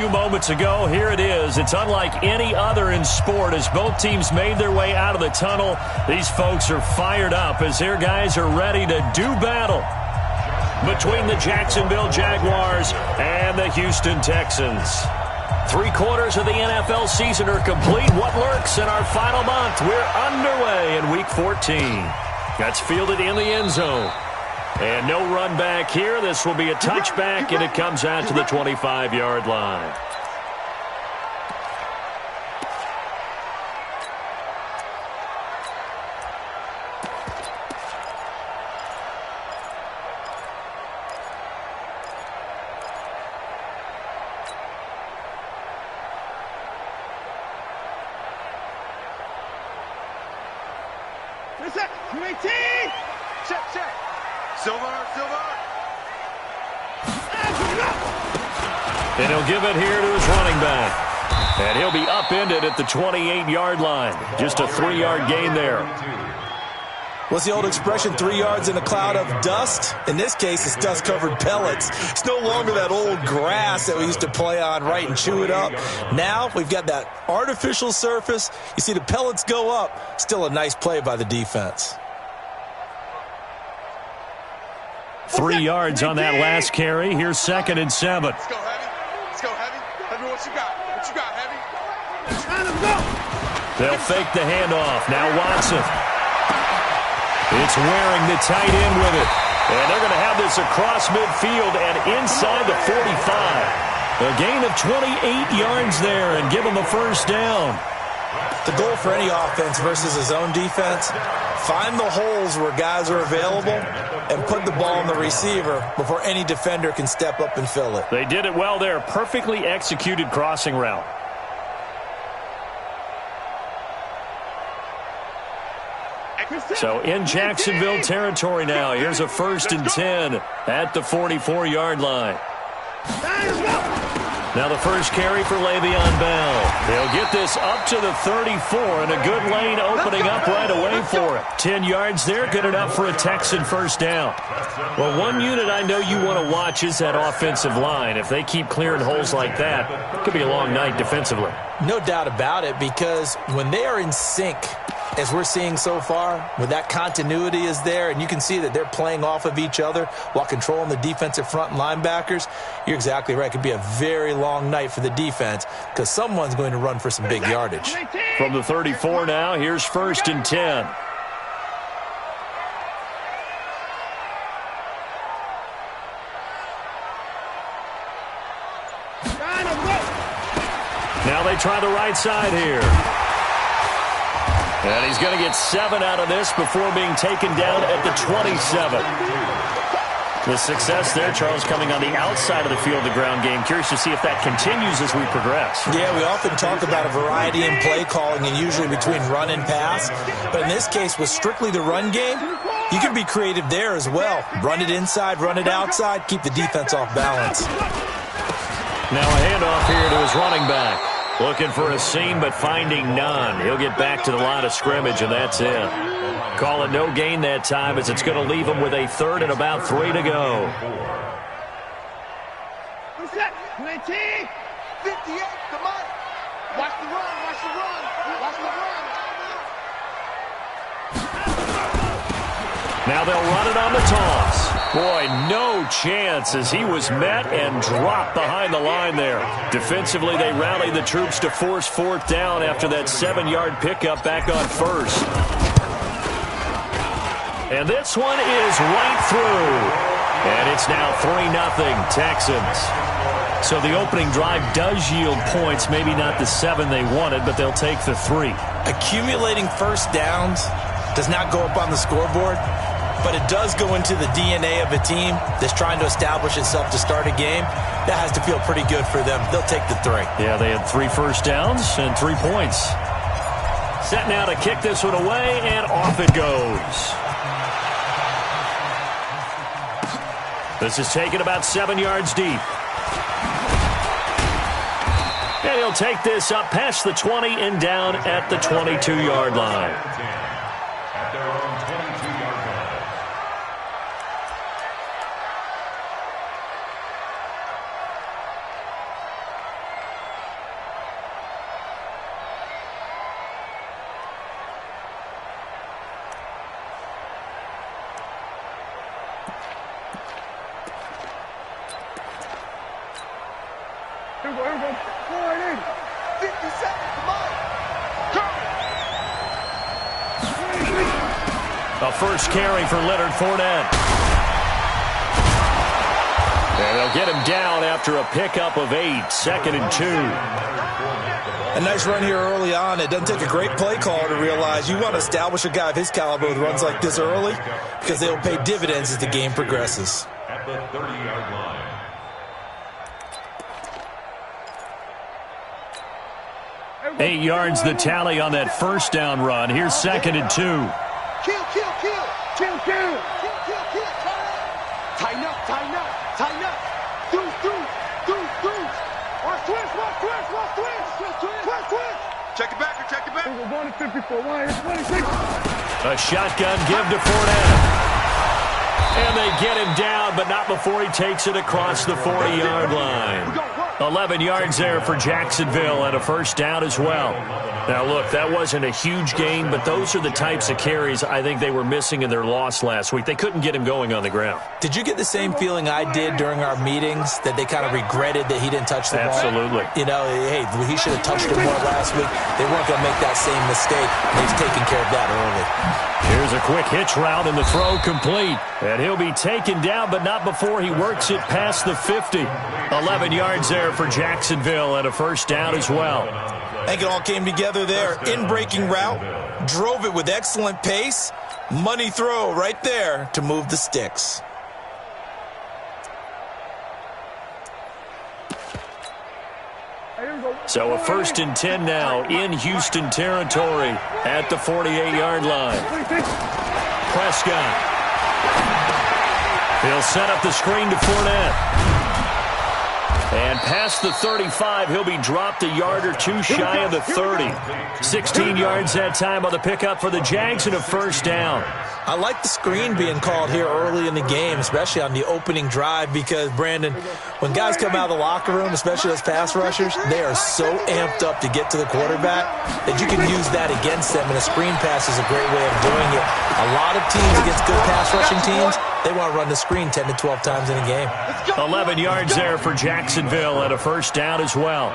Few moments ago, here it is. It's unlike any other in sport as both teams made their way out of the tunnel. These folks are fired up as their guys are ready to do battle between the Jacksonville Jaguars and the Houston Texans. 3/4 of the NFL season are complete. What lurks in our final month? We're underway in Week 14. That's fielded in the end zone. And no run back here. This will be a touchback, and it comes out to the 25-yard line. And he'll give it here to his running back. And he'll be upended at the 28-yard line. Just a 3-yard gain there. What's the old expression, 3 yards in a cloud of dust? In this case, it's dust-covered pellets. It's no longer that old grass that we used to play on, right, and chew it up. Now we've got that artificial surface. You see the pellets go up. Still a nice play by the defense. 3 yards on that last carry. Here's 2nd and 7. Let's go, Heavy. Let's go, Heavy. Heavy, what you got? What you got, Heavy? They'll fake the handoff. Now Watson. It's wearing the tight end with it. And they're going to have this across midfield and inside the 45. A gain of 28 yards there and give them a first down. The goal for any offense versus his own defense, find the holes where guys are available and put the ball on the receiver before any defender can step up and fill it. They did it well there. Perfectly executed crossing route. So in Jacksonville territory now. Here's a 1st and 10 at the 44-yard line. Now the first carry for Le'Veon Bell. They'll get this up to the 34, and a good lane opening up right away for it. 10 yards there, good enough for a Texan first down. Well, one unit I know you want to watch is that offensive line. If they keep clearing holes like that, it could be a long night defensively. No doubt about it, because when they are in sync, as we're seeing so far, when that continuity is there and you can see that they're playing off of each other while controlling the defensive front and linebackers, you're exactly right. It could be a very long night for the defense because someone's going to run for some big yardage. From the 34 now, here's 1st and 10. Now they try the right side here. And he's going to get 7 out of this before being taken down at the 27. The success there, Charles, coming on the outside of the field, the ground game. Curious to see if that continues as we progress. Yeah, we often talk about a variety in play calling and usually between run and pass. But in this case, with strictly the run game, you can be creative there as well. Run it inside, run it outside, keep the defense off balance. Now a handoff here to his running back. Looking for a seam, but finding none. He'll get back to the line of scrimmage, and that's it. Call it no gain that time as it's going to leave him with a 3rd and about 3 to go. 19, 58, come on. Watch the run, watch the run, watch the run. Now they'll run it on the toss. Boy, no chance as he was met and dropped behind the line there. Defensively, they rallied the troops to force 4th down after that 7-yard pickup back on 1st. And this one is right through. And it's now 3-0 Texans. So the opening drive does yield points, maybe not the 7 they wanted, but they'll take the 3. Accumulating first downs does not go up on the scoreboard, but it does go into the DNA of a team that's trying to establish itself to start a game. That has to feel pretty good for them. They'll take the 3. Yeah, they had 3 first downs and 3 points. Set now to kick this one away, and off it goes. This is taken about 7 yards deep. And he'll take this up past the 20 and down at the 22-yard line. Here we go. 50 seconds, come on. A first carry for Leonard Fournette. And they'll get him down after a pickup of 8, 2nd and 2. A nice run here early on. It doesn't take a great play caller to realize you want to establish a guy of his caliber with runs like this early because they'll pay dividends as the game progresses. At the 30-yard line. 8 yards the tally on that first down run. Here's 2nd and 2. Kill. Tighten up. Through. Watch twist. Check it back. We're going to 54. 26. A shotgun give to Fournette. And they get him down, but not before he takes it across the 40-yard line. 11 yards there for Jacksonville and a first down as well. Now, look, that wasn't a huge gain, but those are the types of carries I think they were missing in their loss last week. They couldn't get him going on the ground. Did you get the same feeling I did during our meetings, that they kind of regretted that he didn't touch the ball? Absolutely. You know, hey, he should have touched it more last week. They weren't going to make that same mistake. They've taken care of that early. Here's a quick hitch route and the throw complete. And he'll be taken down, but not before he works it past the 50. 11 yards there for Jacksonville and a first down as well. I think it all came together there. In-breaking route, drove it with excellent pace. Money throw right there to move the sticks. So a 1st and 10 now in Houston territory at the 48-yard line. Prescott. He'll set up the screen to Fournette. And past the 35, he'll be dropped a yard or two shy of the 30. 16 yards that time on the pickup for the Jags and a first down. I like the screen being called here early in the game, especially on the opening drive, because, Brandon, when guys come out of the locker room, especially those pass rushers, they are so amped up to get to the quarterback that you can use that against them, and a screen pass is a great way of doing it. A lot of teams against good pass rushing teams, they want to run the screen 10 to 12 times in a game. 11 yards there for Jacksonville and a first down as well.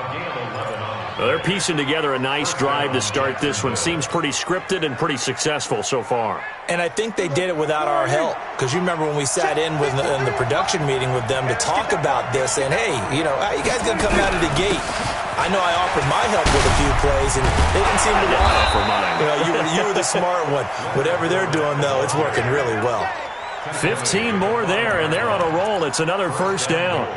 Well, they're piecing together a nice drive to start this one. Seems pretty scripted and pretty successful so far. And I think they did it without our help. Because you remember when we sat in the production meeting with them to talk about this, saying, hey, you know, how you guys going to come out of the gate? I know I offered my help with a few plays, and they didn't seem to want it. For mine. You know, you were the smart one. Whatever they're doing, though, it's working really well. 15 more there, and they're on a roll. It's another first down.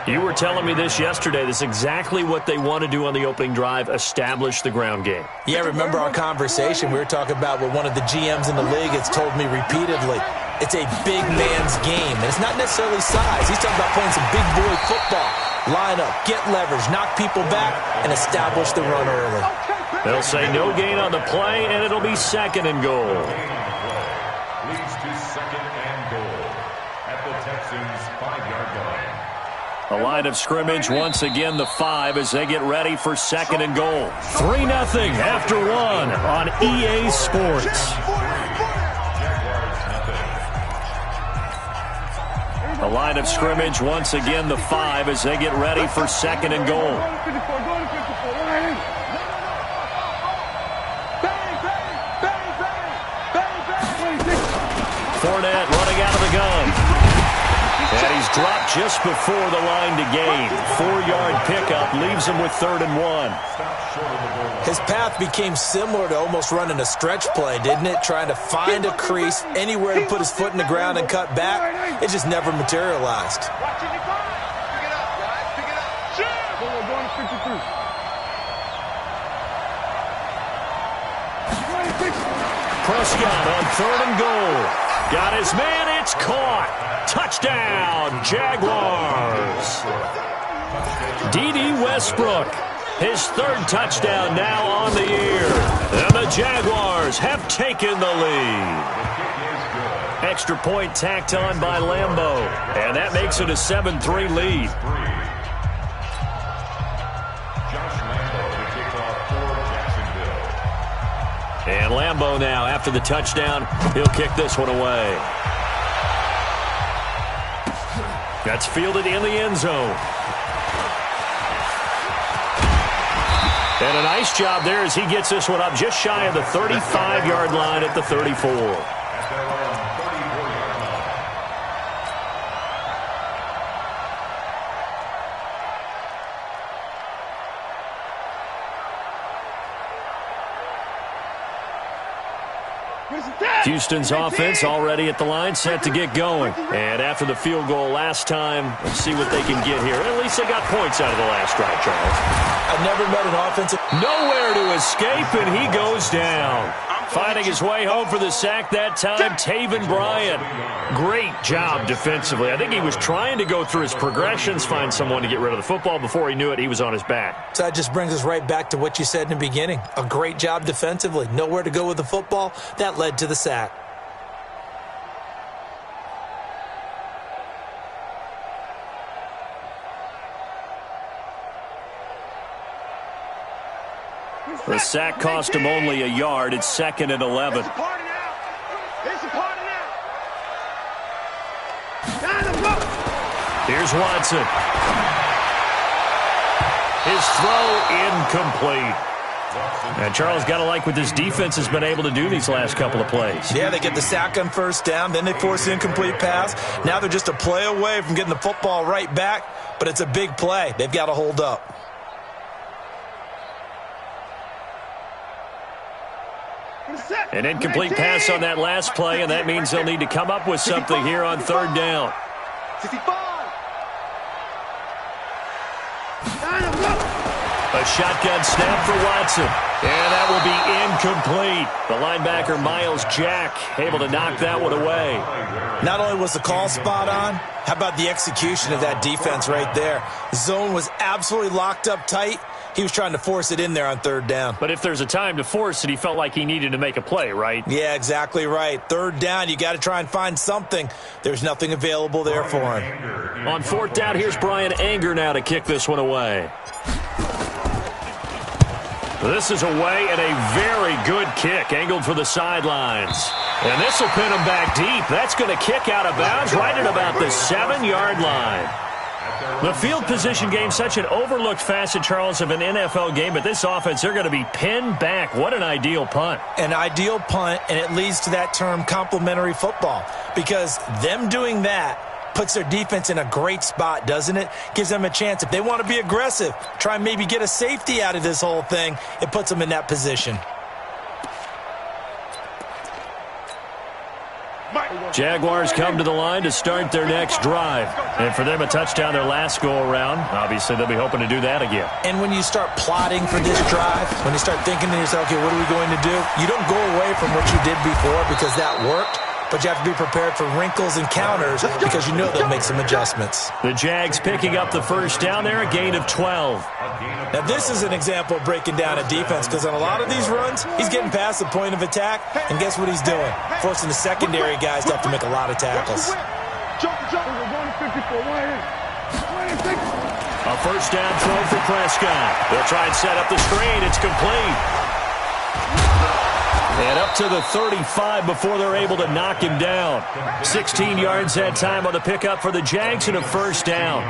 You were telling me this yesterday. This is exactly what they want to do on the opening drive, establish the ground game. Yeah, remember our conversation? We were talking about what one of the GMs in the league has told me repeatedly. It's a big man's game, and it's not necessarily size. He's talking about playing some big boy football. Line up, get leverage, knock people back, and establish the run early. They'll say no gain on the play, and it'll be 2nd and goal. Leads to 2nd and goal at the Texans' 5-yard line. A line of scrimmage, once again the 5 as they get ready for 2nd and goal. 3-0 after 1 on EA Sports. A line of scrimmage, once again the 5 as they get ready for 2nd and goal. Fournette running out of the gun. And he's dropped just before the line to gain. 4-yard pickup leaves him with 3rd and 1. His path became similar to almost running a stretch play, didn't it? Trying to find a crease, anywhere to put his foot in the ground and cut back. It just never materialized. Pick it up, guys. Pick it up. We're going to 53. Prescott on 3rd and goal. Got his man, it's caught. Touchdown, Jaguars. D.D. Westbrook, his 3rd touchdown now on the year. And the Jaguars have taken the lead. Extra point tacked on by Lambeau. And that makes it a 7-3 lead. And Lambeau now, after the touchdown, he'll kick this one away. That's fielded in the end zone. And a nice job there as he gets this one up just shy of the 35-yard line at the 34. Houston's offense already at the line, set to get going. And after the field goal last time, let's see what they can get here. At least they got points out of the last drive, Charles. I've never met an offensive... Nowhere to escape, and he goes down. Finding his way home for the sack that time, Taven Bryan. Great job defensively. I think he was trying to go through his progressions, find someone to get rid of the football. Before he knew it, he was on his back. So that just brings us right back to what you said in the beginning. A great job defensively. Nowhere to go with the football. That led to the sack. The sack cost him only a yard. It's 2nd and 11. It's a party now. It's a party now. Time to go. Here's Watson. His throw incomplete. And Charles, got to like what this defense has been able to do these last couple of plays. Yeah, they get the sack on first down, then they force the incomplete pass. Now they're just a play away from getting the football right back, but it's a big play. They've got to hold up. An incomplete pass on that last play, and that means they'll need to come up with something here on 3rd down. 65. Time to go. A shotgun snap for Watson. And that will be incomplete. The linebacker, Miles Jack, able to knock that one away. Not only was the call spot on, how about the execution of that defense right there? The zone was absolutely locked up tight. He was trying to force it in there on 3rd down. But if there's a time to force it, he felt like he needed to make a play, right? Yeah, exactly right. 3rd down, you got to try and find something. There's nothing available there for him. On 4th down, here's Brian Anger now to kick this one away. This is away and a very good kick, angled for the sidelines. And this will pin him back deep. That's going to kick out of bounds right at about the 7-yard line. The field position game, such an overlooked facet, Charles, of an NFL game, but this offense, they're going to be pinned back. What an ideal punt. An ideal punt, and it leads to that term complementary football, because them doing that puts their defense in a great spot, doesn't it? Gives them a chance. If they want to be aggressive, try and maybe get a safety out of this whole thing, it puts them in that position. Jaguars come to the line to start their next drive. And for them, a touchdown their last go-around. Obviously, they'll be hoping to do that again. And when you start plotting for this drive, when you start thinking to yourself, okay, what are we going to do? You don't go away from what you did before because that worked. But you have to be prepared for wrinkles and counters because you know they'll make some adjustments. The Jags picking up the first down there, a gain of 12. Now, this is an example of breaking down a defense because on a lot of these runs, he's getting past the point of attack, and guess what he's doing? Forcing the secondary guys to have to make a lot of tackles. A first down throw for Prescott. They'll try and set up the screen. It's complete. And up to the 35 before they're able to knock him down. 16 yards that time on the pickup for the Jags and a first down.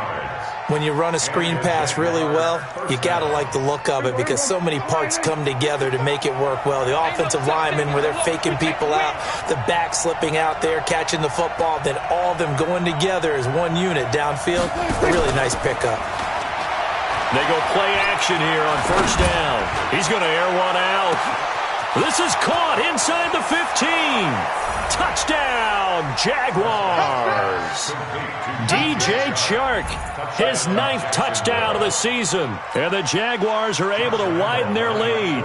When you run a screen pass really well, you got to like the look of it because so many parts come together to make it work well. The offensive linemen where they're faking people out, the back slipping out there, catching the football, then all of them going together as one unit downfield. A really nice pickup. They go play action here on first down. He's going to air one out. This is caught inside the 15. Touchdown, Jaguars. DJ Chark, his 9th touchdown of the season. And the Jaguars are able to widen their lead.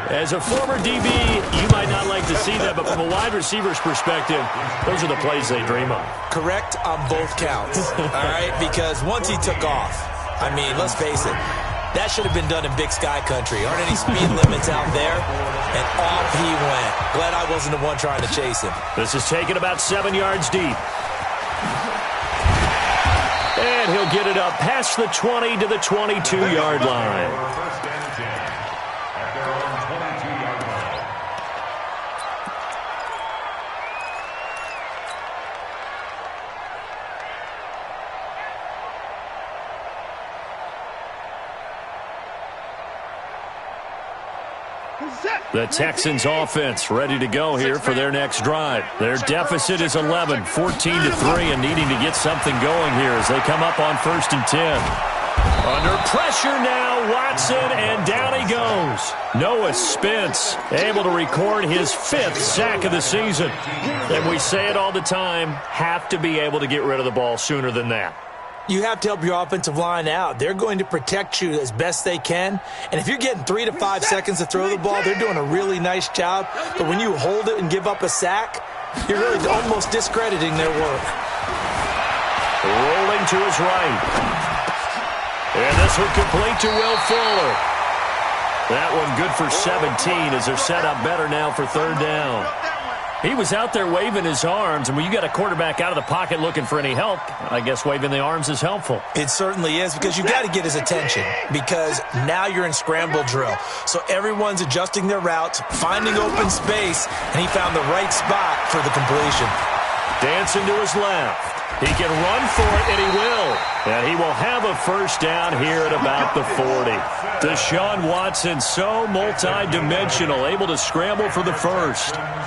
As a former DB, you might not like to see that, but from a wide receiver's perspective, those are the plays they dream of. Correct on both counts, all right? Because once he took off, I mean, let's face it, that should have been done in Big Sky Country. Aren't any speed limits out there? And off he went. Glad I wasn't the one trying to chase him. This is taken about 7 yards deep. And he'll get it up past the 20 to the 22-yard line. The Texans offense ready to go here for their next drive. Their deficit is 11, 14-3, and needing to get something going here as they come up on 1st and 10. Under pressure now, Watson, and down he goes. Noah Spence able to record his 5th sack of the season. And we say it all the time, have to be able to get rid of the ball sooner than that. You have to help your offensive line out. They're going to protect you as best they can. And if you're getting 3 to 5 seconds to throw the ball, they're doing a really nice job. But when you hold it and give up a sack, you're really almost discrediting their work. Rolling to his right. And this one complete to Will Fuller. That one good for 17 as they're set up better now for 3rd down. He was out there waving his arms, and when you got a quarterback out of the pocket looking for any help, I guess waving the arms is helpful. It certainly is, because you've got to get his attention, because now you're in scramble drill. So everyone's adjusting their routes, finding open space, and he found the right spot for the completion. Dancing to his left. He can run for it, and he will. And he will have a 1st down here at about the 40. Deshaun Watson, so multi-dimensional, able to scramble for the 1st.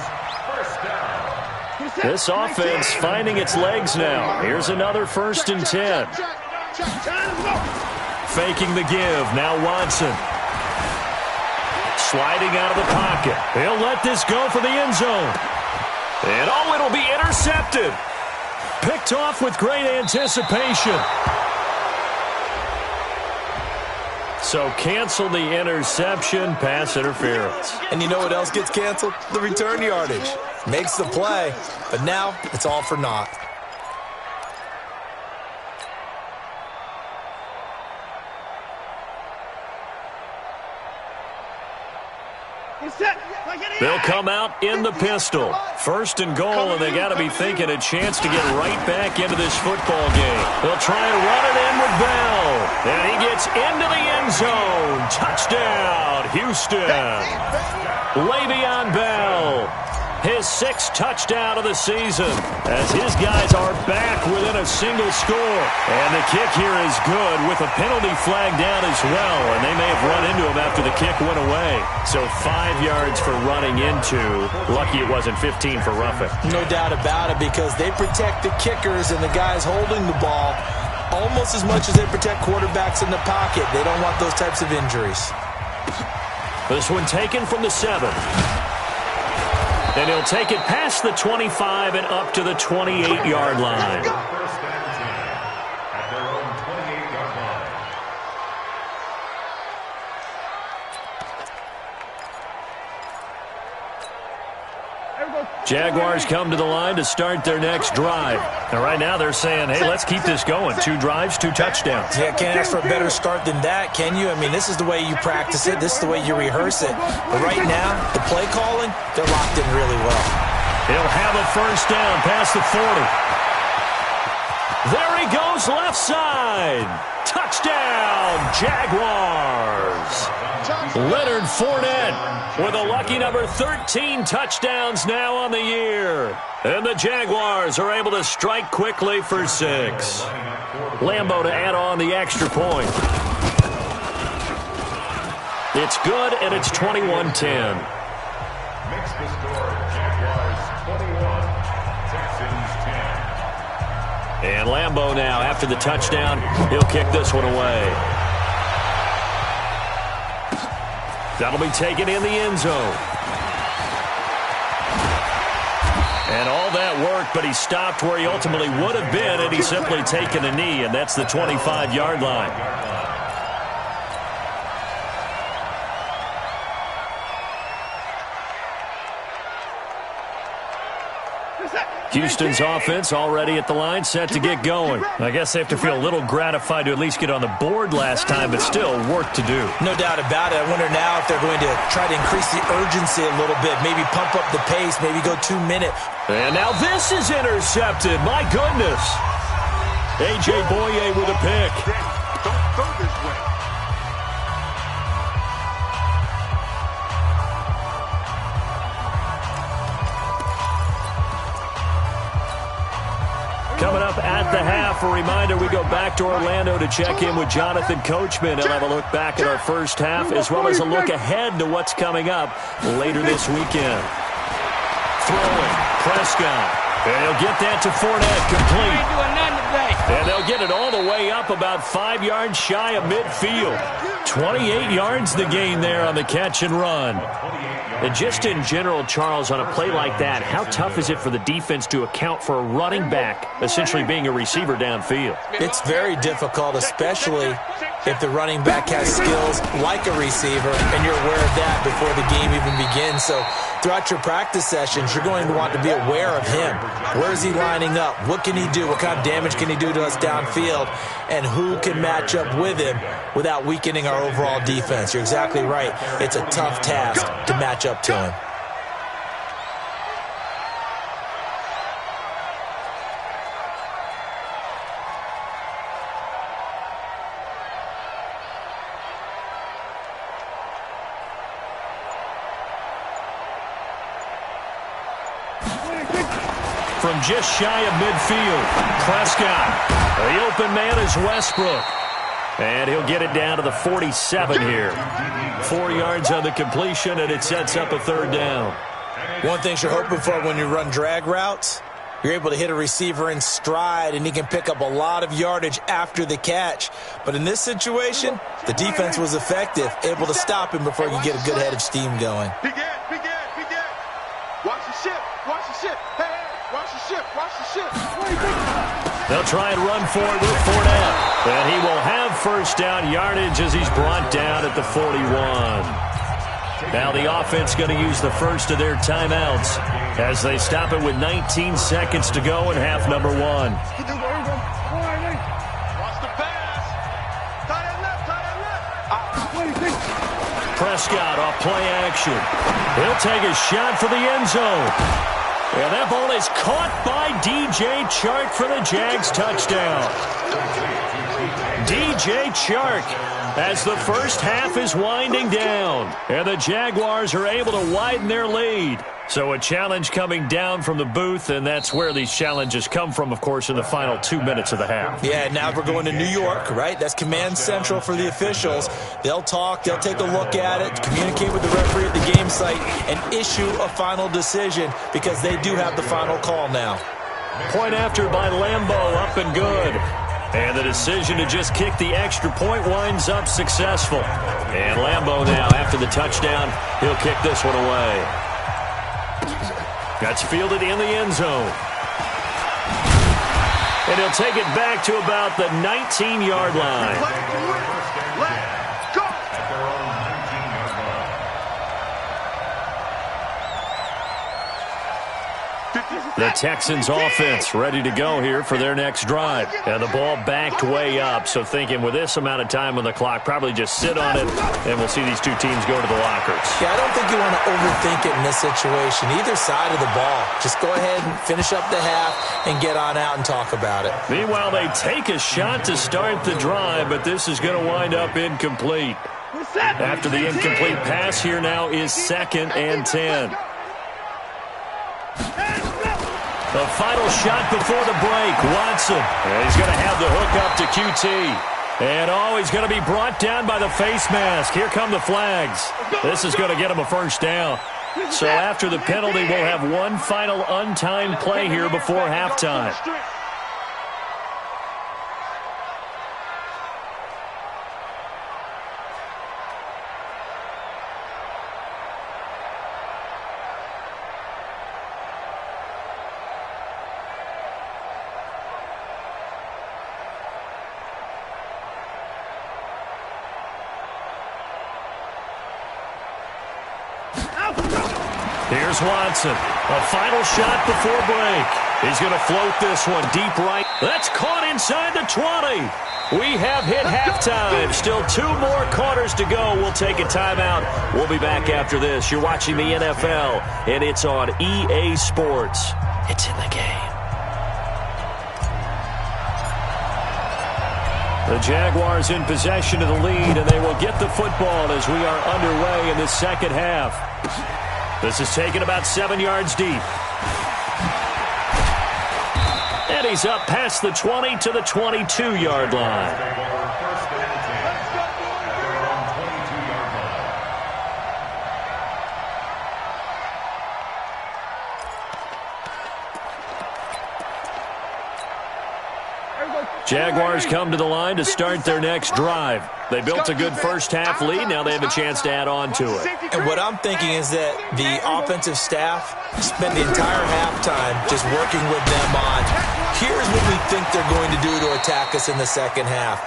This offense finding its legs now. Here's another 1st and 10. Faking the give. Now Watson. Sliding out of the pocket. He'll let this go for the end zone. And oh, it'll be intercepted. Picked off with great anticipation. So cancel the interception, pass interference. And you know what else gets canceled? The return yardage. Makes the play, but now it's all for naught. They'll come out in the pistol. 1st and goal, and they got to be thinking a chance to get right back into this football game. They'll try and run it in with Bell. And he gets into the end zone. Touchdown, Houston. Le'Veon Bell. His 6th touchdown of the season as his guys are back within a single score. And the kick here is good with a penalty flag down as well. And they may have run into him after the kick went away. So 5 yards for running into. Lucky it wasn't 15 for roughing. No doubt about it, because they protect the kickers and the guys holding the ball almost as much as they protect quarterbacks in the pocket. They don't want those types of injuries. This one taken from the 7. And he'll take it past the 25 and up to the 28-yard line. 1st and 10 at their own 28-yard line. Jaguars come to the line to start their next drive. And right now they're saying, hey, let's keep this going. 2 drives, 2 touchdowns. Yeah, can't ask for a better start than that, can you? I mean, this is the way you practice it. This is the way you rehearse it. But right now, the play calling, they're locked in really well. He'll have a 1st down past the 40. There he goes, left side. Touchdown, Jaguars. Leonard Fournette with a lucky number 13 touchdowns now on the year. And the Jaguars are able to strike quickly for 6. Lambeau to add on the extra point. It's good, and it's 21-10. Makes the score Jaguars 21, Texans 10. And Lambeau now, after the touchdown, he'll kick this one away. That'll be taken in the end zone. And all that work, but he stopped where he ultimately would have been had he simply taken a knee, and that's the 25-yard line. Houston's offense already at the line, set to get going. I guess they have to feel a little gratified to at least get on the board last time, but still work to do. No doubt about it. I wonder now if they're going to try to increase the urgency a little bit, maybe pump up the pace, maybe go 2-minute. And now this is intercepted. My goodness. A.J. Boye with a pick. Don't go this way. Coming up at the half. A reminder, we go back to Orlando to check in with Jonathan Coachman. He'll have a look back at our first half as well as a look ahead to what's coming up later this weekend. Throwing, Prescott. And he'll get that to Fournette, complete. And they'll get it all the way up about 5 yards shy of midfield. 28 yards the gain there on the catch and run. And just in general, Charles, on a play like that, how tough is it for the defense to account for a running back essentially being a receiver downfield? It's very difficult, especially if the running back has skills like a receiver, and you're aware of that before the game even begins. So throughout your practice sessions, you're going to want to be aware of him. Where is he lining up? What can he do? What kind of damage can he do to us downfield? And who can match up with him without weakening our overall defense? You're exactly right. It's a tough task to match up to him. From just shy of midfield, Prescott. The open man is Westbrook. And he'll get it down to the 47 here. 4 yards on the completion, and it sets up a third down. One thing you're hoping for when you run drag routes, you're able to hit a receiver in stride, and he can pick up a lot of yardage after the catch. But in this situation, the defense was effective, able to stop him before he could get a good head of steam going. Begin. Watch the ship. Hey, watch the ship. They'll try and run for it with Fournette. And he will have first down yardage as he's brought down at the 41. Now the offense going to use the first of their timeouts as they stop it with 19 seconds to go in half number 1. Watch the pass. Tight end left. Prescott off play action. He'll take a shot for the end zone. And that ball is caught by DJ Chark for the Jags touchdown. DJ Chark as the first half is winding down. And the Jaguars are able to widen their lead. So a challenge coming down from the booth, and that's where these challenges come from, of course, in the final 2 minutes of the half. Yeah, now we're going to New York, right? That's command central for the officials. They'll talk, they'll take a look at it, communicate with the referee at the game site, and issue a final decision because they do have the final call now. Point after by Lambeau, up and good. And the decision to just kick the extra point winds up successful. And Lambeau now, after the touchdown, he'll kick this one away. That's fielded in the end zone. And he'll take it back to about the 19-yard line. Let's go. The Texans offense ready to go here for their next drive. And the ball backed way up, so thinking with this amount of time on the clock, probably just sit on it, and we'll see these two teams go to the lockers. Yeah, I don't think you want to overthink it in this situation. Either side of the ball. Just go ahead and finish up the half and get on out and talk about it. Meanwhile, they take a shot to start the drive, but this is going to wind up incomplete. After the incomplete pass, here now is 2nd and 10. The final shot before the break, Watson. And he's going to have the hook up to QT. And, he's going to be brought down by the face mask. Here come the flags. This is going to get him a first down. So after the penalty, we'll have one final untimed play here before halftime. Here's Watson. A final shot before break. He's going to float this one deep right. That's caught inside the 20. We have hit halftime. Still 2 more quarters to go. We'll take a timeout. We'll be back after this. You're watching the NFL, and it's on EA Sports. It's in the game. The Jaguars in possession of the lead, and they will get the football as we are underway in the second half. This is taken about 7 yards deep. And he's up past the 20 to the 22-yard line. Jaguars come to the line to start their next drive. They built a good first-half lead. Now they have a chance to add on to it. And what I'm thinking is that the offensive staff spent the entire halftime just working with them on, here's what we think they're going to do to attack us in the second half.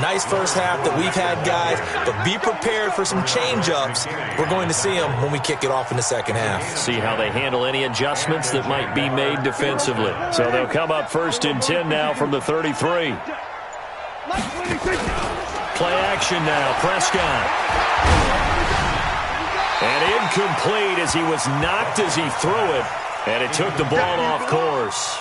Nice first half that we've had, guys, but be prepared for some change-ups. We're going to see them when we kick it off in the second half. See how they handle any adjustments that might be made defensively. So they'll come up 1st and 10 now from the 33. Play action now, Prescott. And incomplete as he was knocked as he threw it, and it took the ball off course.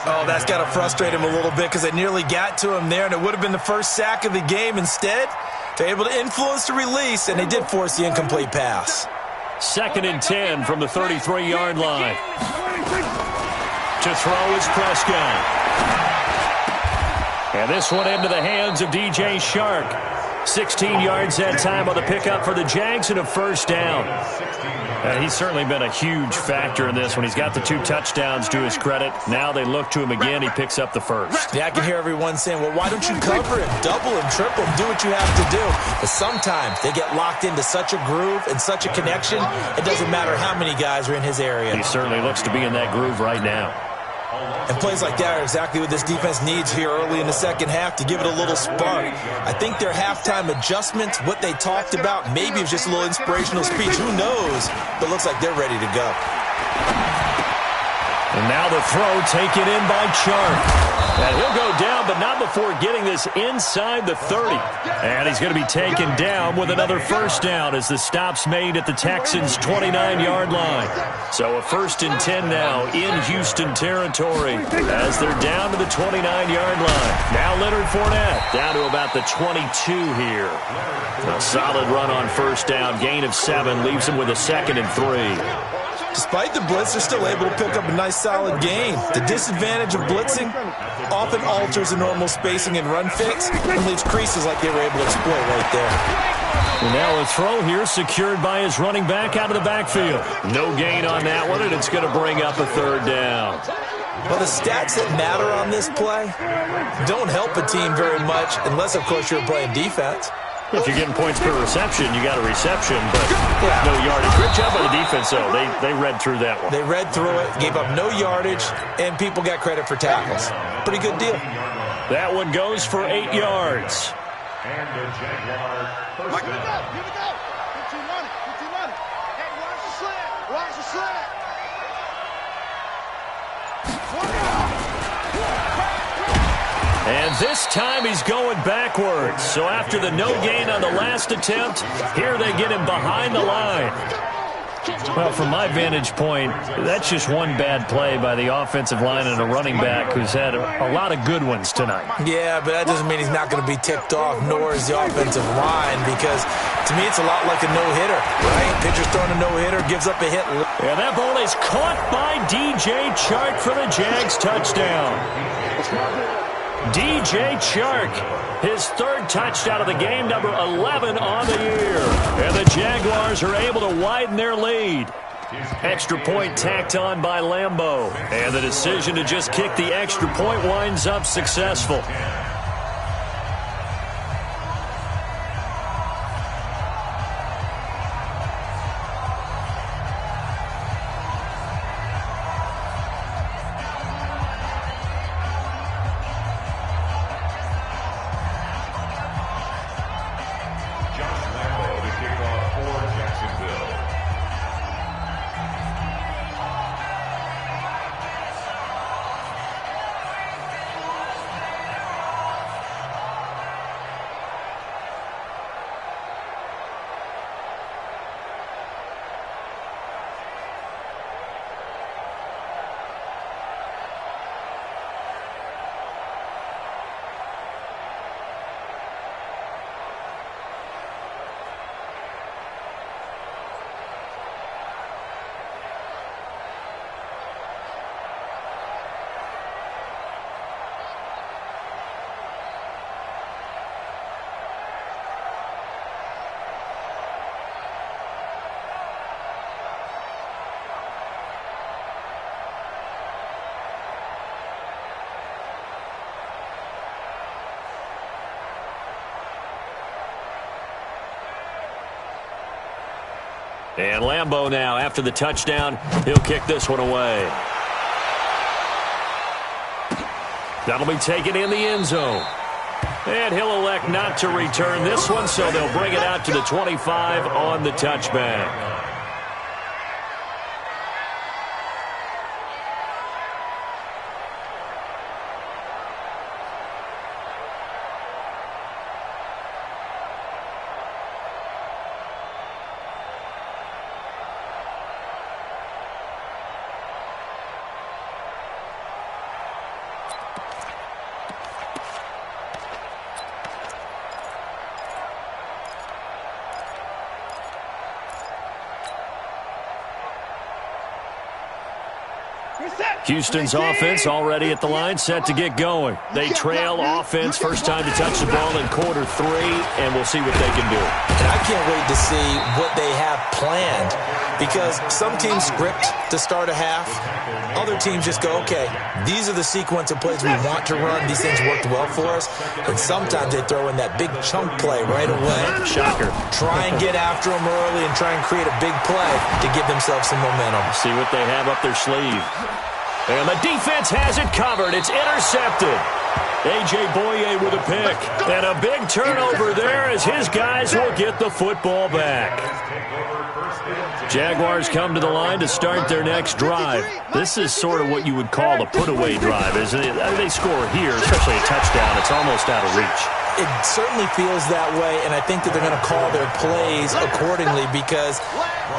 Oh, that's got to frustrate him a little bit because they nearly got to him there, and it would have been the first sack of the game. Instead, they're able to influence the release, and they did force the incomplete pass. 2nd and 10 from the 33-yard line. To throw is Prescott. And this one into the hands of DJ Shark. 16 yards that time on the pickup for the Jags and a first down. He's certainly been a huge factor in this when he's got the 2 touchdowns to his credit. Now they look to him again. He picks up the first. Yeah, I can hear everyone saying, well, why don't you cover him, double him, triple him, do what you have to do. But sometimes they get locked into such a groove and such a connection, it doesn't matter how many guys are in his area. He certainly looks to be in that groove right now. And plays like that are exactly what this defense needs here early in the second half to give it a little spark. I think their halftime adjustments, what they talked about, maybe it was just a little inspirational speech. Who knows? But it looks like they're ready to go. And now the throw taken in by Shark. And he'll go down, but not before getting this inside the 30. And he's going to be taken down with another first down as the stop's made at the Texans' 29-yard line. So a 1st and 10 now in Houston territory as they're down to the 29-yard line. Now Leonard Fournette down to about the 22 here. A solid run on first down, gain of 7, leaves him with a 2nd and 3. Despite the blitz, they're still able to pick up a nice solid gain. The disadvantage of blitzing often alters the normal spacing and run fits and leaves creases like they were able to exploit right there. And now a throw here secured by his running back out of the backfield. No gain on that one, and it's going to bring up a 3rd down. Well, the stats that matter on this play don't help a team very much unless, of course, you're playing defense. If you're getting points per reception, you got a reception, but no yardage. Good job by the defense, though. They read through that one. They read through it, gave up no yardage, and people got credit for tackles. Pretty good deal. That one goes for 8 yards. And the Jaguar first down. Here we go. 15 running. Hey, watch the slant. Watch the slant. And this time he's going backwards. So after the no gain on the last attempt, here they get him behind the line. Well, from my vantage point, that's just one bad play by the offensive line and a running back who's had a lot of good ones tonight. Yeah, but that doesn't mean he's not going to be ticked off, nor is the offensive line, because to me it's a lot like a no-hitter, right? Pitcher's throwing a no-hitter, gives up a hit. And that ball is caught by DJ Chark for the Jags touchdown. DJ Chark, his 3rd touchdown of the game, number 11 on the year. And the Jaguars are able to widen their lead. Extra point tacked on by Lambeau. And the decision to just kick the extra point winds up successful. And Lambeau now, after the touchdown, he'll kick this one away. That'll be taken in the end zone. And he'll elect not to return this one, so they'll bring it out to the 25 on the touchback. Houston's offense already at the line, set to get going. They trail offense, first time to touch the ball in quarter 3, and we'll see what they can do. And I can't wait to see what they have planned, because some teams script to start a half. Other teams just go, okay, these are the sequence of plays we want to run. These things worked well for us. And sometimes they throw in that big chunk play right away. Shocker. Try and get after them early and try and create a big play to give themselves some momentum. See what they have up their sleeve. And the defense has it covered. It's intercepted. A.J. Boye with a pick. And a big turnover there as his guys will get the football back. Jaguars come to the line to start their next drive. This is sort of what you would call a put-away drive, isn't it? They score here, especially a touchdown. It's almost out of reach. It certainly feels that way, and I think that they're going to call their plays accordingly, because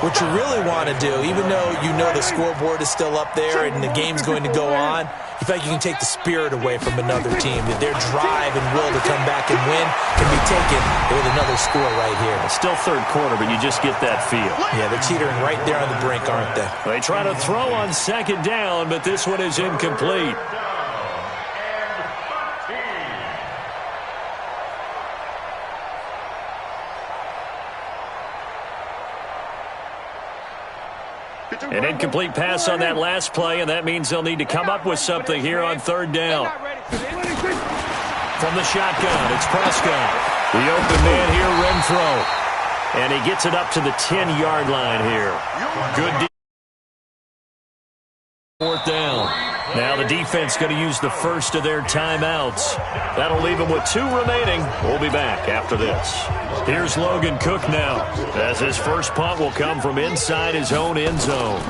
what you really want to do, even though you know the scoreboard is still up there and the game's going to go on, you feel like you can take the spirit away from another team, that their drive and will to come back and win can be taken with another score right here. It's still third quarter, but you just get that feel. Yeah, they're teetering right there on the brink, aren't they? They try to throw on second down, but this one is incomplete. An incomplete pass on that last play, and that means they'll need to come up with something here on third down. From the shotgun, it's Prescott. The open man here, Renfro. And he gets it up to the 10-yard line here. Good fourth down. Now the defense going to use the first of their timeouts. That'll leave them with 2 remaining. We'll be back after this. Here's Logan Cook now, as his first punt will come from inside his own end zone.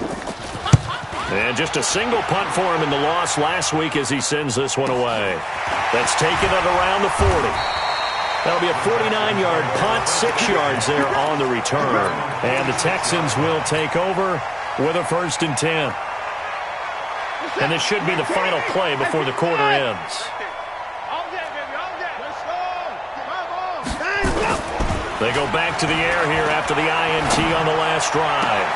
And just a single punt for him in the loss last week as he sends this one away. That's taken at around the 40. That'll be a 49-yard punt, 6 yards there on the return. And the Texans will take over with a 1st and 10. And this should be the final play before the quarter ends. They go back to the air here after the INT on the last drive.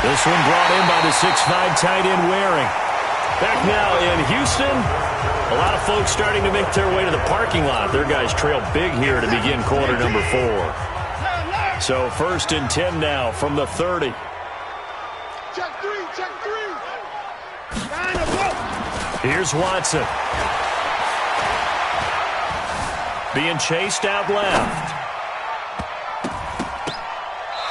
This one brought in by the 6'5" tight end Waring. Back now in Houston. A lot of folks starting to make their way to the parking lot. Their guys trail big here to begin quarter number 4. So 1st and 10 now from the 30. Check 3, check 3. Here's Watson. Being chased out left.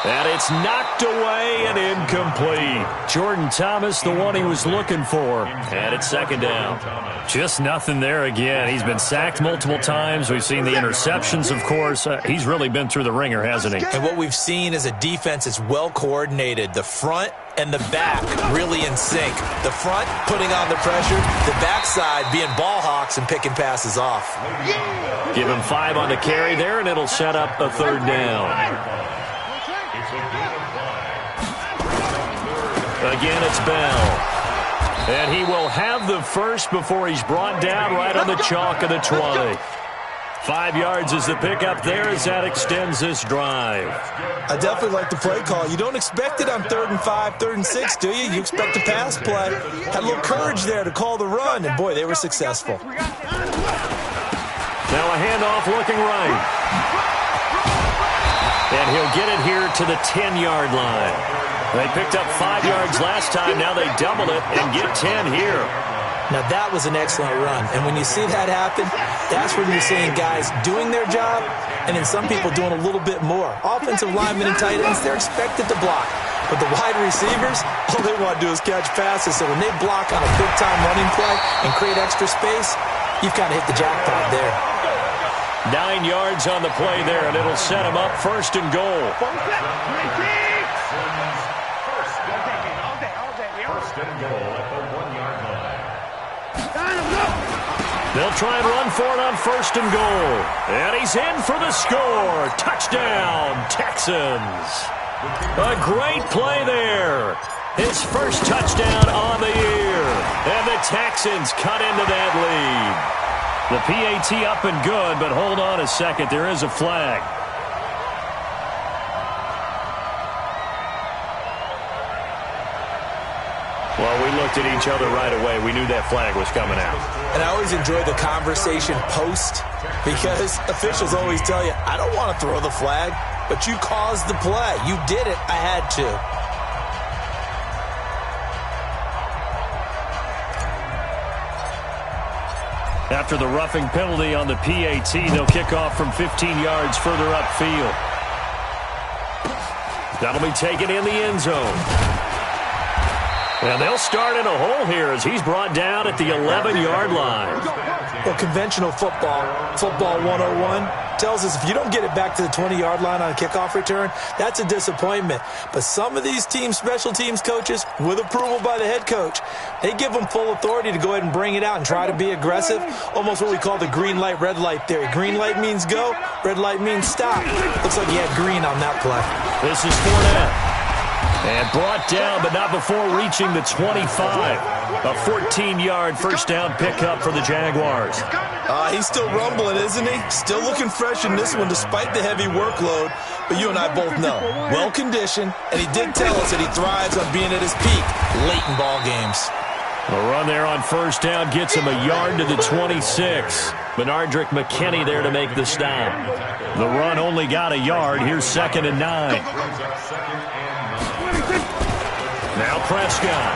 And it's knocked away and incomplete. Jordan Thomas, the one he was looking for. And it's 2nd down. Just nothing there again. He's been sacked multiple times. We've seen the interceptions, of course. He's really been through the ringer, hasn't he? And what we've seen is a defense that's well coordinated. The front and the back really in sync. The front putting on the pressure. The backside being ball hawks and picking passes off. Give him 5 on the carry there, and it'll set up a 3rd down. Again, it's Bell. And he will have the first before he's brought down right on the chalk of the 20. 5 yards is the pickup there as that extends this drive. I definitely like the play call. You don't expect it on 3rd and 5, 3rd and 6, do you? You expect a pass play. Had a little courage there to call the run, and boy, they were successful. Now a handoff looking right. And he'll get it here to the 10-yard line. They picked up 5 yards last time. Now they double it and get 10 here. Now, that was an excellent run. And when you see that happen, that's when you're seeing guys doing their job and then some people doing a little bit more. Offensive linemen and tight ends, they're expected to block. But the wide receivers, all they want to do is catch passes. So when they block on a big-time running play and create extra space, you've kind of hit the jackpot there. 9 yards on the play there, and it'll set him up 1st and goal. First and goal at the 1-yard line. They'll try and run for it on 1st and goal. And he's in for the score. Touchdown, Texans. A great play there. His first touchdown on the year. And the Texans cut into that lead. The PAT up and good, but hold on a second. There is a flag. Well, we looked at each other right away. We knew that flag was coming out. And I always enjoy the conversation post because officials always tell you, I don't want to throw the flag, but you caused the play. You did it. I had to. After the roughing penalty on the PAT, they'll kick off from 15 yards further upfield. That'll be taken in the end zone. And they'll start in a hole here as he's brought down at the 11-yard line. Well, conventional football 101, tells us if you don't get it back to the 20-yard line on a kickoff return, that's a disappointment. But some of these special teams coaches, with approval by the head coach, they give them full authority to go ahead and bring it out and try to be aggressive, almost what we call the green light, red light theory. Green light means go, red light means stop. Looks like he had green on that play. This is Fournette. And brought down, but not before reaching the 25. A 14-yard first down pickup for the Jaguars. He's still rumbling, isn't he? Still looking fresh in this one despite the heavy workload. But you and I both know, well-conditioned, and he did tell us that he thrives on being at his peak late in ball games. The run there on first down gets him a yard to the 26. Benardrick McKinney there to make the stop. The run only got a yard. Here's 2nd and 9. Now Prescott.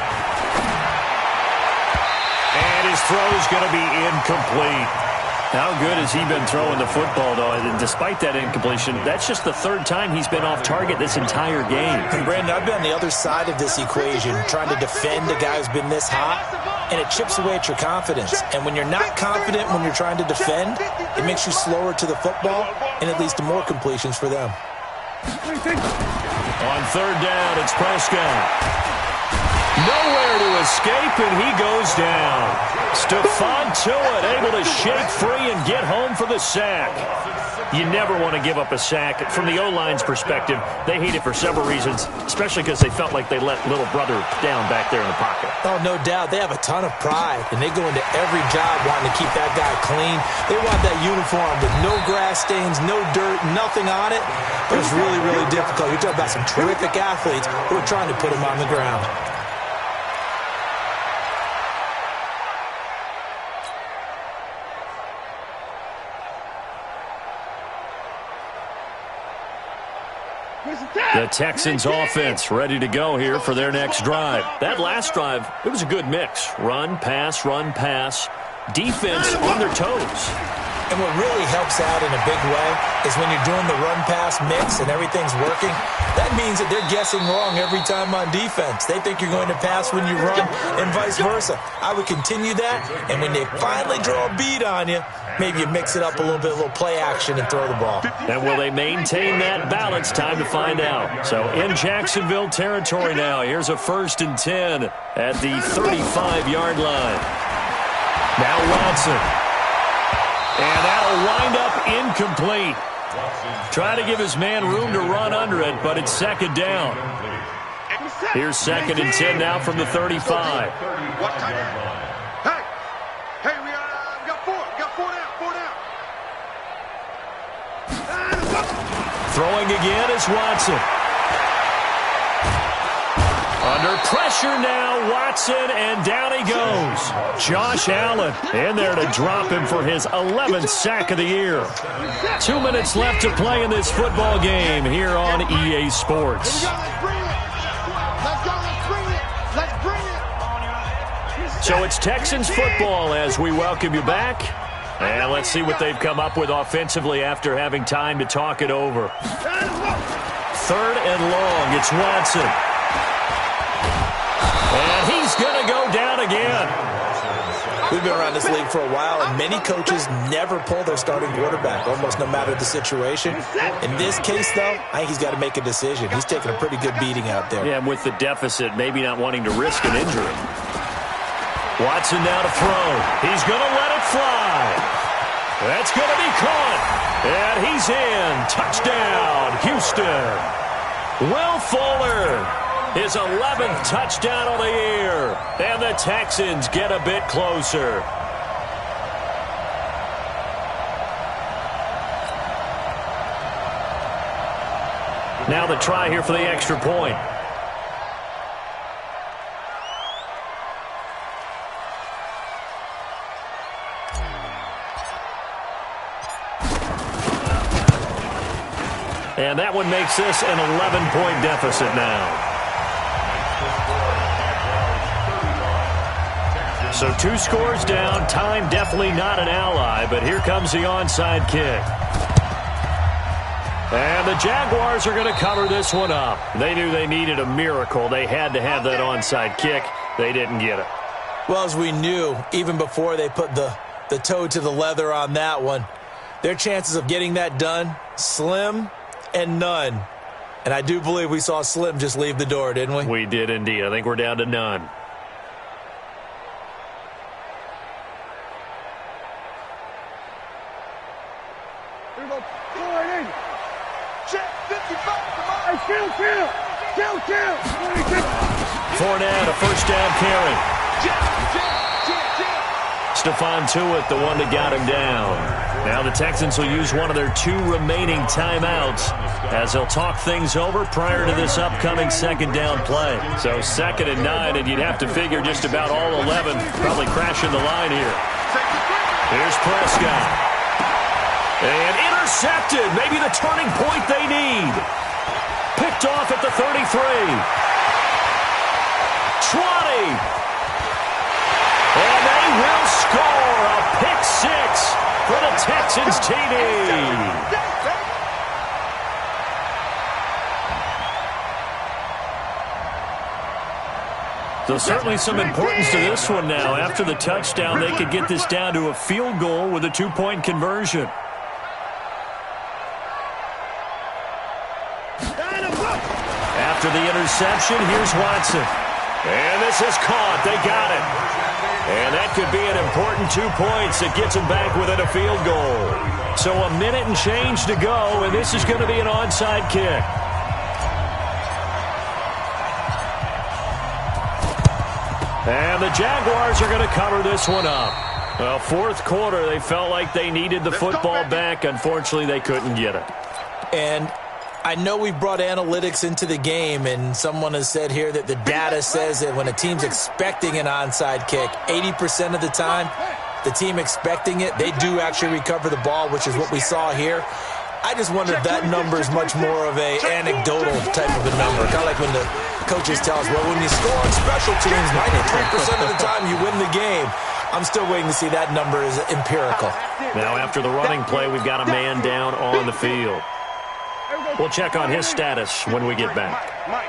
And his throw's going to be incomplete. How good has he been throwing the football, though? And despite that incompletion, that's just the 3rd time he's been off target this entire game. And Brandon, I've been on the other side of this equation, trying to defend a guy who's been this hot, and it chips away at your confidence. And when you're not confident when you're trying to defend, it makes you slower to the football, and it leads to more completions for them. On 3rd down, it's Prescott. Nowhere to escape, and he goes down. Stephon Tuitt able to shake free and get home for the sack. You never want to give up a sack. From the O-line's perspective, they hate it for several reasons, especially because they felt like they let little brother down back there in the pocket. Oh, no doubt. They have a ton of pride, and they go into every job wanting to keep that guy clean. They want that uniform with no grass stains, no dirt, nothing on it. But it's really, really difficult. You're talking about some terrific athletes who are trying to put him on the ground. The Texans offense ready to go here for their next drive. That last drive, it was a good mix. Run, pass, defense on their toes. And what really helps out in a big way is when you're doing the run-pass mix and everything's working, that means that they're guessing wrong every time on defense. They think you're going to pass when you run and vice versa. I would continue that, and when they finally draw a bead on you, maybe you mix it up a little play action and throw the ball. And will they maintain that balance? Time to find out. So in Jacksonville territory now, here's a 1st and 10 at the 35-yard line. Now Watson. And that'll wind up incomplete. Try to give his man room to run under it, but it's 2nd down. Here's 2nd and 10 now from the 35. Hey, we got 4 down. Throwing again is Watson. Under pressure now, Watson, and down he goes. Josh Allen in there to drop him for his 11th sack of the year. 2 minutes left to play in this football game here on EA Sports. So it's Texans football as we welcome you back. And let's see what they've come up with offensively after having time to talk it over. 3rd and long. It's Watson. And he's going to go down again. We've been around this league for a while, and many coaches never pull their starting quarterback, almost no matter the situation. In this case, though, I think he's got to make a decision. He's taking a pretty good beating out there. Yeah, with the deficit, maybe not wanting to risk an injury. Watson now to throw. He's going to let it fly. That's going to be caught. And he's in. Touchdown, Houston. Will Fuller. His 11th touchdown of the year. And the Texans get a bit closer. Now the try here for the extra point. And that one makes this an 11-point deficit now. So 2 scores down. Time definitely not an ally, but here comes the onside kick. And the Jaguars are going to cover this one up. They knew they needed a miracle. They had to have that onside kick. They didn't get it. Well, as we knew, even before they put the toe to the leather on that one, their chances of getting that done, slim and none. And I do believe we saw Slim just leave the door, didn't we? We did indeed. I think we're down to none. Fournette, a first down carry. Stephon Tuitt, the one that got him down. Now the Texans will use one of their 2 remaining timeouts as they'll talk things over prior to this upcoming second down play. So 2nd and 9, and you'd have to figure just about all 11 probably crashing the line here. Here's Prescott. And intercepted. Maybe the turning point they need. Picked off at the 33. 20. And they will score a pick 6 for the Texans TD. So certainly some importance to this one now. After the touchdown, they could get this down to a field goal with a 2-point conversion. After the interception, here's Watson. And this is caught. They got it. And that could be an important 2 points that gets them back within a field goal. So a minute and change to go, and this is going to be an onside kick. And the Jaguars are going to cover this one up. Well, 4th quarter, they felt like they needed the football back. Unfortunately, they couldn't get it. And I know we brought analytics into the game, and someone has said here that the data says that when a team's expecting an onside kick, 80% of the time, the team expecting it, they do actually recover the ball, which is what we saw here. I just wonder if that number is much more of a anecdotal type of a number. Kind of like when the coaches tell us, well, when you score on special teams, 93% of the time you win the game. I'm still waiting to see that number is empirical. Now, after the running play, we've got a man down on the field. We'll check on his status when we get back. Mike,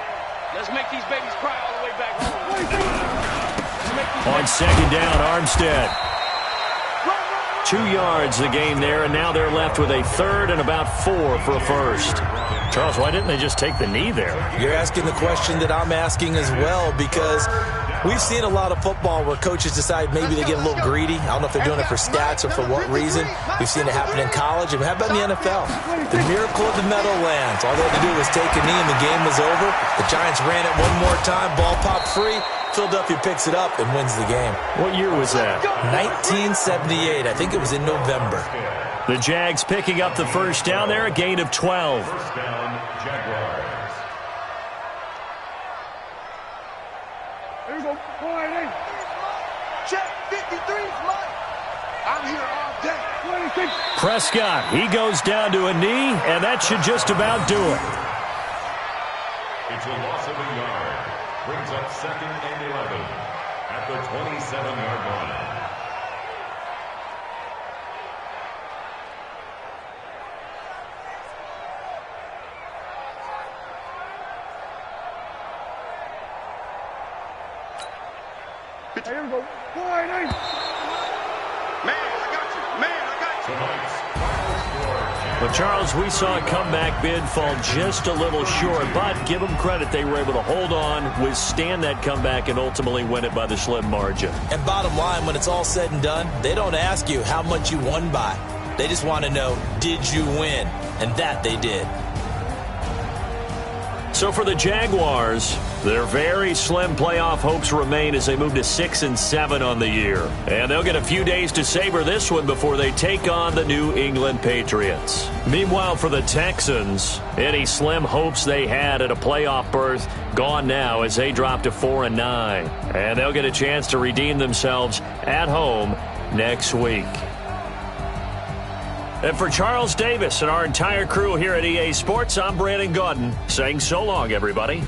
let's make these babies cry all the way back home. On 2nd down, Armstead. 2 yards the game there, and now they're left with a 3rd and about 4 for a first. Charles, why didn't they just take the knee there? You're asking the question that I'm asking as well, because we've seen a lot of football where coaches decide maybe they get a little greedy. I don't know if they're doing it for stats or for what reason. We've seen it happen in college, and how about in the NFL? The miracle of the Meadowlands. All they had to do was take a knee, and the game was over. The Giants ran it one more time, ball popped free. Philadelphia picks it up and wins the game. What year was that? 1978. I think it was in November. The Jags picking up the first down there, a gain of 12. First down, Jaguars. Here we go. Check 53's Mike. I'm here all day. 26. Prescott, he goes down to a knee, and that should just about do it. It's a loss of a yard. Brings up 2nd and 11. at the 27-yard line. Here we go. Man, I got you. Man, I got you. Tonight's final score. But, Charles, we saw a comeback bid fall just a little short, but give them credit. They were able to hold on, withstand that comeback, and ultimately win it by the slim margin. And bottom line, when it's all said and done, they don't ask you how much you won by. They just want to know, did you win? And that they did. So for the Jaguars, their very slim playoff hopes remain as they move to 6-7 on the year. And they'll get a few days to savor this one before they take on the New England Patriots. Meanwhile, for the Texans, any slim hopes they had at a playoff berth gone now as they drop to 4-9. And they'll get a chance to redeem themselves at home next week. And for Charles Davis and our entire crew here at EA Sports, I'm Brandon Gaudin saying so long, everybody.